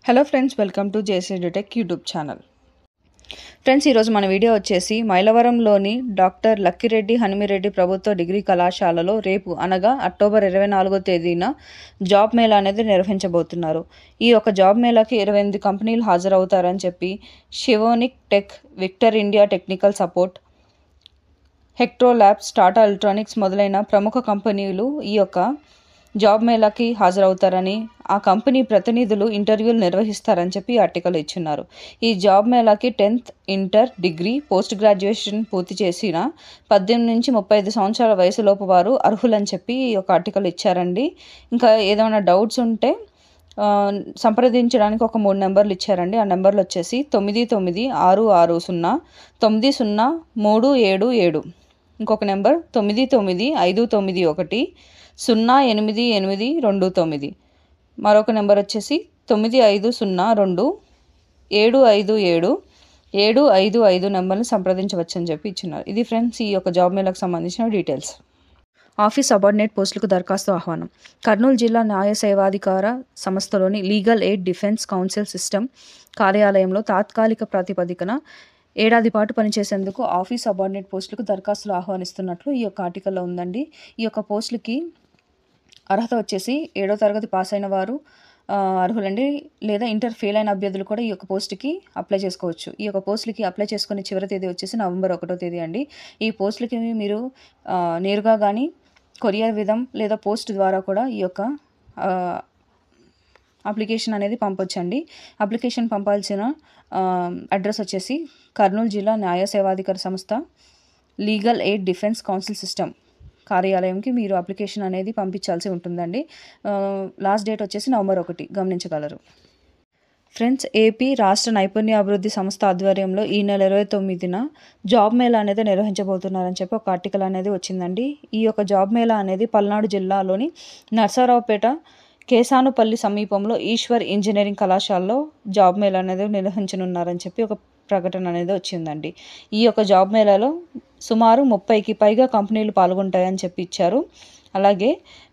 Hello friends, welcome to JC tech YouTube channel. Friends, ఈరోజు మన video వచ్చేసి మైలవరంలోని doctor Lakkireddy Hanumi Reddy ప్రభుత్వ డిగ్రీ కళాశాలలో రేపు అనగా అక్టోబర్ 24వ తేదీన జాబ్ మేళా అనేది నిర్వహించబోతున్నారు. ఈ యొక్క జాబ్ మేళాకి 28 కంపెనీలు హాజరవుతారని చెప్పి షివోనిక్ tech, Victor India technical support, హెక్ట్రో ల్యాబ్స్, టాటా ఎలక్ట్రానిక్స్ మొదలైన ప్రముఖ కంపెనీలు ఈ యొక్క జాబ్ మేళాకి హాజరవుతారని, ఆ కంపెనీ ప్రతినిధులు ఇంటర్వ్యూలు నిర్వహిస్తారని చెప్పి ఆర్టికల్ ఇచ్చున్నారు. ఈ జాబ్ మేళాకి 10th inter, degree, post graduation పూర్తి చేసిన 18 నుంచి 35 సంవత్సరాల వయసులోపు వారు అర్హులని చెప్పి ఈ యొక్క ఆర్టికల్ ఇచ్చారండి. ఇంకా ఏదైనా డౌట్స్ ఉంటే సంప్రదించడానికి ఒక 3 నెంబర్లు ఇచ్చారండి. ఆ నెంబర్లు వచ్చేసి 9966090377, ఇంకొక నెంబర్ 9959910889, మరొక నెంబర్ వచ్చేసి 9502757755 నెంబర్ని సంప్రదించవచ్చని చెప్పి ఇచ్చినారు. ఇది ఫ్రెండ్స్ ఈ యొక్క జాబ్ మేళకు సంబంధించిన డీటెయిల్స్. ఆఫీస్ సబార్డినేట్ పోస్టులకు దరఖాస్తు ఆహ్వానం. కర్నూలు జిల్లా న్యాయ సేవాధికార సంస్థలోని legal aid defence counsel system కార్యాలయంలో తాత్కాలిక ప్రాతిపదికన ఏడాది పాటు పనిచేసేందుకు ఆఫీస్ సబార్డినేట్ పోస్టులకు దరఖాస్తులు ఆహ్వానిస్తున్నట్లు ఈ యొక్క ఆర్టికల్లో ఉందండి. ఈ యొక్క పోస్టులకి అర్హత వచ్చేసి 7వ తరగతి పాస్ అయిన వారు అర్హులండి, లేదా ఇంటర్ ఫెయిల్ అయిన అభ్యర్థులు కూడా ఈ యొక్క పోస్టుకి అప్లై చేసుకోవచ్చు. ఈ యొక్క పోస్టులకి అప్లై చేసుకునే చివరి తేదీ వచ్చేసి నవంబర్ 1వ తేదీ అండి. ఈ పోస్టులకి మీరు నేరుగా కానీ కొరియర్ విధం లేదా పోస్ట్ ద్వారా కూడా ఈ యొక్క అప్లికేషన్ అనేది పంపొచ్చండి. అప్లికేషన్ పంపాల్సిన అడ్రస్ వచ్చేసి కర్నూలు జిల్లా న్యాయ సేవాధికార సంస్థ legal aid defence counsel system కార్యాలయంకి మీరు అప్లికేషన్ అనేది పంపించాల్సి ఉంటుందండి. లాస్ట్ డేట్ వచ్చేసి నవంబర్ 1 గమనించగలరు. ఫ్రెండ్స్, ఏపీ రాష్ట్ర నైపుణ్యాభివృద్ధి సంస్థ ఆధ్వర్యంలో ఈ నెల 29న జాబ్ మేళా అనేది నిర్వహించబోతున్నారని చెప్పి ఒక ఆర్టికల్ అనేది వచ్చిందండి. ఈ యొక్క జాబ్ మేళా అనేది పల్నాడు జిల్లాలోని నర్సారావుపేట కేసానుపల్లి సమీపంలో ఈశ్వర్ ఇంజనీరింగ్ కళాశాలలో జాబ్ మేళా అనేది నిర్వహించనున్నారని చెప్పి ఒక ప్రకటన అనేది వచ్చిందండి. ఈ యొక్క జాబ్ మేళాలో సుమారు 30కి పైగా కంపెనీలు పాల్గొంటాయని చెప్పి ఇచ్చారు. అలాగే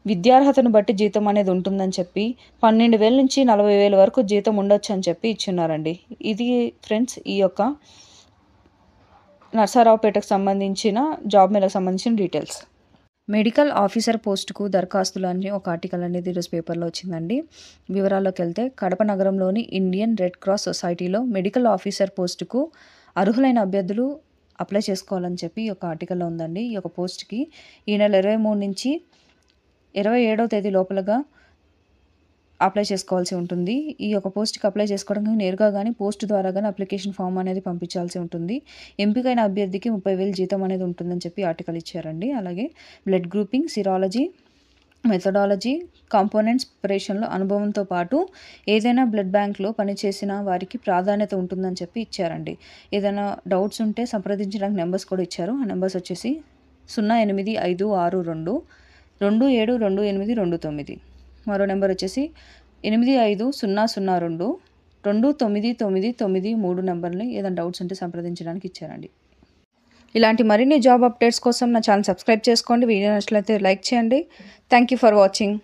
విద్యార్హతను బట్టి జీతం అనేది ఉంటుందని చెప్పి 12,000 నుంచి 40,000 వరకు జీతం ఉండొచ్చు అని చెప్పి ఇచ్చున్నారండి. ఇది ఫ్రెండ్స్ ఈ యొక్క నర్సారావుపేటకు సంబంధించిన జాబ్ మేళకు సంబంధించిన డీటెయిల్స్. మెడికల్ ఆఫీసర్ పోస్టుకు దరఖాస్తులు అని ఒక ఆర్టికల్ అనేది ఈరోజు పేపర్లో వచ్చిందండి. వివరాల్లోకి వెళ్తే కడప నగరంలోని ఇండియన్ రెడ్ క్రాస్ సొసైటీలో మెడికల్ ఆఫీసర్ పోస్టుకు అర్హులైన అభ్యర్థులు అప్లై చేసుకోవాలని చెప్పి ఈ యొక్క ఆర్టికల్లో ఉందండి. ఈ యొక్క పోస్ట్కి ఈ నెల 23 నుంచి 27వ తేదీ లోపలగా అప్లై చేసుకోవాల్సి ఉంటుంది. ఈ యొక్క పోస్ట్కి అప్లై చేసుకోవడానికి నేరుగా కానీ పోస్ట్ ద్వారా కానీ అప్లికేషన్ ఫామ్ అనేది పంపించాల్సి ఉంటుంది. ఎంపికైన అభ్యర్థికి 30,000 జీతం అనేది ఉంటుందని చెప్పి ఆర్టికల్ ఇచ్చారండి. అలాగే బ్లడ్ గ్రూపింగ్, సిరాలజీ, మెథడాలజీ, కాంపోనెంట్స్ ప్రిపరేషన్లో అనుభవంతో పాటు ఏదైనా బ్లడ్ బ్యాంక్లో పనిచేసిన వారికి ప్రాధాన్యత ఉంటుందని చెప్పి ఇచ్చారండి. ఏదైనా డౌట్స్ ఉంటే సంప్రదించడానికి నెంబర్స్ కూడా ఇచ్చారు. ఆ నెంబర్స్ వచ్చేసి 08562272829, మరో నెంబర్ వచ్చేసి 8500229993 నెంబర్ని ఏదైనా డౌట్స్ ఉంటే సంప్రదించడానికి ఇచ్చారండి. ఇలాంటి మరిన్ని జాబ్ అప్డేట్స్ కోసం నా ఛానల్ సబ్స్క్రైబ్ చేసుకోండి. వీడియో నచ్చినట్లయితే లైక్ చేయండి. Thank you for watching.